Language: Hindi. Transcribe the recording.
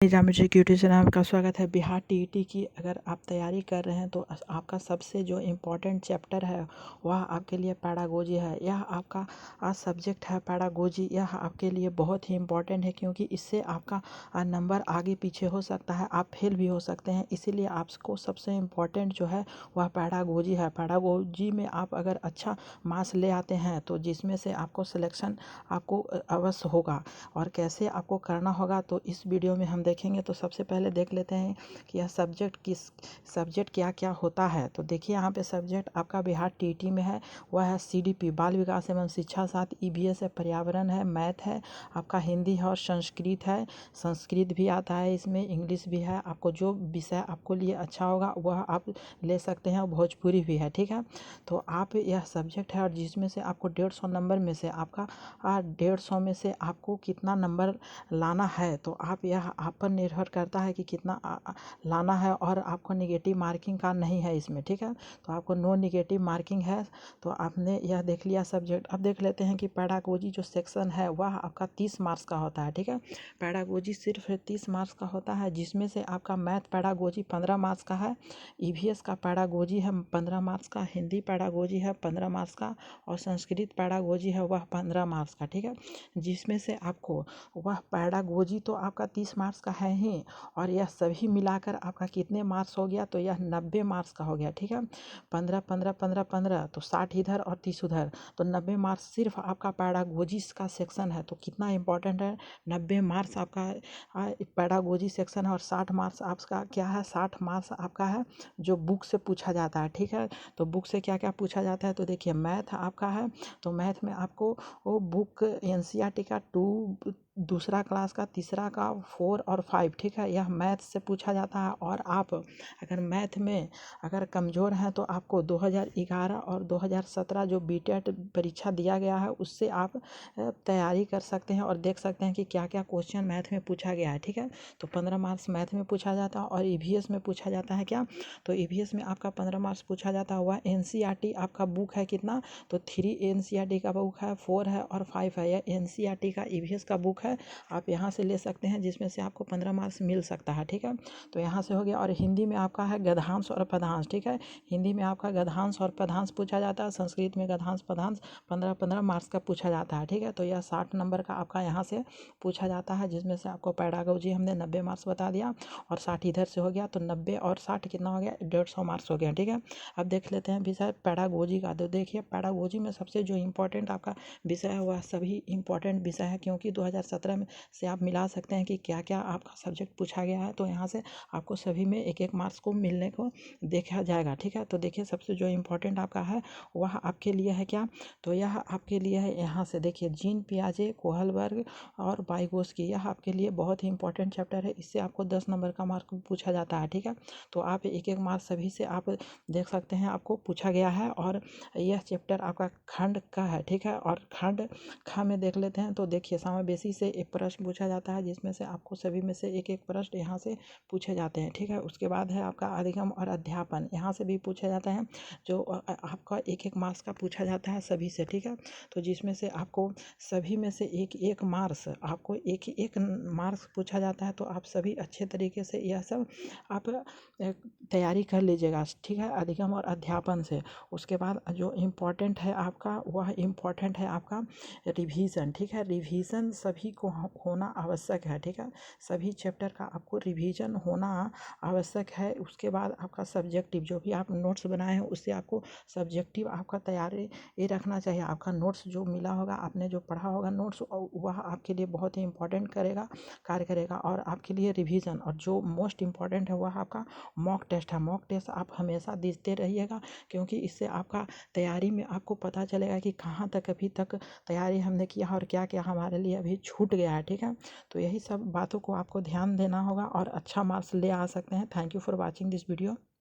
ज्योमेट्री की यूट्यूब चैनल में आपका स्वागत है। बिहार टीईटी की अगर आप तैयारी कर रहे हैं तो आपका सबसे जो इम्पोर्टेंट चैप्टर है वह आपके लिए पैडागोजी है। यह आपका आज सब्जेक्ट है पैडागोजी। यह आपके लिए बहुत ही इम्पोर्टेंट है क्योंकि इससे आपका नंबर आगे पीछे हो सकता है, आप फेल भी हो सकते हैं। इसीलिए आपको सबसे इम्पोर्टेंट जो है वह पैडागोजी है। पैडागोजी में आप अगर अच्छा मार्क्स ले आते हैं तो जिसमें से आपको सिलेक्शन आपको अवश्य होगा। और कैसे आपको करना होगा तो इस वीडियो में हम देखेंगे। तो सबसे पहले देख लेते हैं कि यह सब्जेक्ट क्या क्या होता है। तो देखिए यहाँ पे सब्जेक्ट आपका बिहार टीईटी में है वह है सीडीपी बाल विकास एवं शिक्षा, साथ ईवीएस है, पर्यावरण है, मैथ है, आपका हिंदी है और संस्कृत है। संस्कृत भी आता है, इसमें इंग्लिश भी है। आपको जो विषय आपको लिए अच्छा होगा वह आप ले सकते हैं और भोजपुरी भी है, ठीक है। तो आप यह सब्जेक्ट है और जिसमें से आपको 150 नंबर में से आपका 150 में से आपको कितना नंबर लाना है तो आप यह आप पर निर्भर करता है कि कितना लाना है। और आपको निगेटिव मार्किंग का नहीं है इसमें, ठीक है। तो आपको नो निगेटिव मार्किंग है। तो आपने यह देख लिया सब्जेक्ट। अब देख लेते हैं कि पैडागोजी जो सेक्शन है वह आपका 30 मार्क्स का होता है, ठीक है। पैडागोजी सिर्फ 30 मार्क्स का होता है, जिसमें से आपका मैथ पैडागोजी 15 मार्क्स का है, ईवीएस का पैडागोजी है 15 मार्क्स का, हिंदी पैडागोजी है 15 मार्क्स का और संस्कृत पैडागोजी है वह 15 मार्क्स का, ठीक है। जिसमें से आपको वह पैडागोजी तो आपका 30 मार्क्स का है ही, और यह सभी मिलाकर आपका कितने मार्क्स हो गया तो यह 90 मार्क्स का हो गया, ठीक है। 15 15 15 15 तो 60 इधर और 30 उधर, तो 90 मार्क्स सिर्फ आपका पैडागोजी का सेक्शन है। तो कितना इंपॉर्टेंट है, 90 मार्क्स आपका पैडागोजी सेक्शन है। और 60 मार्क्स आपका क्या है, 60 मार्क्स आपका है जो बुक से पूछा जाता है, ठीक है। तो बुक से क्या क्या पूछा जाता है तो देखिए मैथ आपका है, तो मैथ में आपको वो बुक एनसीईआरटी का 2 दूसरा क्लास का, तीसरा का, 4 और 5, ठीक है। यह मैथ से पूछा जाता है। और आप अगर मैथ में अगर कमज़ोर हैं तो आपको 2011 और 2017 जो बीटेट परीक्षा दिया गया है उससे आप तैयारी कर सकते हैं और देख सकते हैं कि क्या क्या क्वेश्चन मैथ में पूछा गया है, ठीक है। तो 15 मार्क्स मैथ में पूछा जाता है। और ईवीएस में पूछा जाता है क्या, तो ईवीएस में आपका 15 मार्क्स पूछा जाता है। वह एनसीईआरटी आपका बुक है कितना, तो 3 एनसीईआरटी का बुक है, 4 है और 5 है। यह एनसीईआरटी का ईवीएस का बुक है, आप यहाँ से ले सकते हैं, जिसमें से आपको 15 मार्क्स मिल सकता है, ठीक है। तो यहाँ से हो गया। और हिंदी में आपका है गद्यांश और पद्यांश, ठीक है। हिंदी में आपका गद्यांश और पद्यांश पूछा जाता है, संस्कृत में गद्यांश पद्यांश 15-15 मार्क्स का पूछा जाता है, ठीक है। तो यह 60 नंबर का आपका यहाँ से पूछा जाता है, जिसमें से आपको पैडागोजी हमने 90 मार्क्स बता दिया और 60 इधर से हो गया, तो 90 और 60 कितना हो गया, 150 मार्क्स हो गया, ठीक है। अब देख लेते हैं विषय पैडागोजी का। तो देखिए पैडागोजी में सबसे जो इम्पोर्टेंट आपका विषय है वह सभी इम्पोर्टेंट विषय है, क्योंकि 2017 में से आप मिला सकते हैं कि क्या क्या आपका सब्जेक्ट पूछा गया है। तो यहाँ से आपको सभी में एक एक मार्क्स को मिलने को देखा जाएगा, ठीक है। तो देखिए सबसे जो इम्पोर्टेंट आपका है वह आपके लिए है क्या, तो यह आपके लिए है, यहाँ से देखिए जीन पियाजे, कोहलबर्ग और वाइगोस्की, यह आपके लिए बहुत ही इंपॉर्टेंट चैप्टर है। इससे आपको 10 नंबर का मार्क पूछा जाता है, ठीक है। तो आप एक एक मार्क्स सभी से आप देख सकते हैं आपको पूछा गया है। और यह चैप्टर आपका खंड का है, ठीक है। और खंड खा में देख लेते हैं। तो देखिए समावेशी से एक प्रश्न पूछा जाता है, जिसमें से आपको सभी में से एक एक प्रश्न यहाँ से पूछे जाते हैं, ठीक है। उसके बाद है आपका अधिगम और अध्यापन, यहाँ से भी पूछे जाते हैं, जो आपका एक एक मार्क्स का पूछा जाता है सभी से, ठीक है। तो जिसमें से आपको सभी में से एक एक मार्क्स आपको एक एक मार्क्स पूछा जाता है। तो आप सभी अच्छे तरीके से यह सब आप तैयारी कर लीजिएगा, ठीक है, अधिगम और अध्यापन से। उसके बाद जो इम्पोर्टेंट है आपका वह इम्पोर्टेंट है आपका रिवीजन, ठीक है। रिवीजन सभी को होना आवश्यक है, ठीक है। सभी चैप्टर का आपको रिवीजन होना आवश्यक है। उसके बाद आपका सब्जेक्टिव जो भी आप नोट्स बनाए हैं उससे आपको सब्जेक्टिव आपका तैयारी ये रखना चाहिए। आपका नोट्स जो मिला होगा, आपने जो पढ़ा होगा नोट्स, वह आपके लिए बहुत ही इंपॉर्टेंट कार्य करेगा। और आपके लिए रिवीजन, और जो मोस्ट इम्पॉर्टेंट है वह आपका मॉक टेस्ट है। मॉक टेस्ट आप हमेशा देते रहिएगा, क्योंकि इससे आपका तैयारी में आपको पता चलेगा कि कहाँ तक अभी तक तैयारी हमने किया और क्या क्या हमारे लिए अभी छूट गया है, ठीक है। तो यही सब बातों को आपको ध्यान देना होगा और अच्छा मार्क्स ले आ सकते हैं। Thank you for watching this video.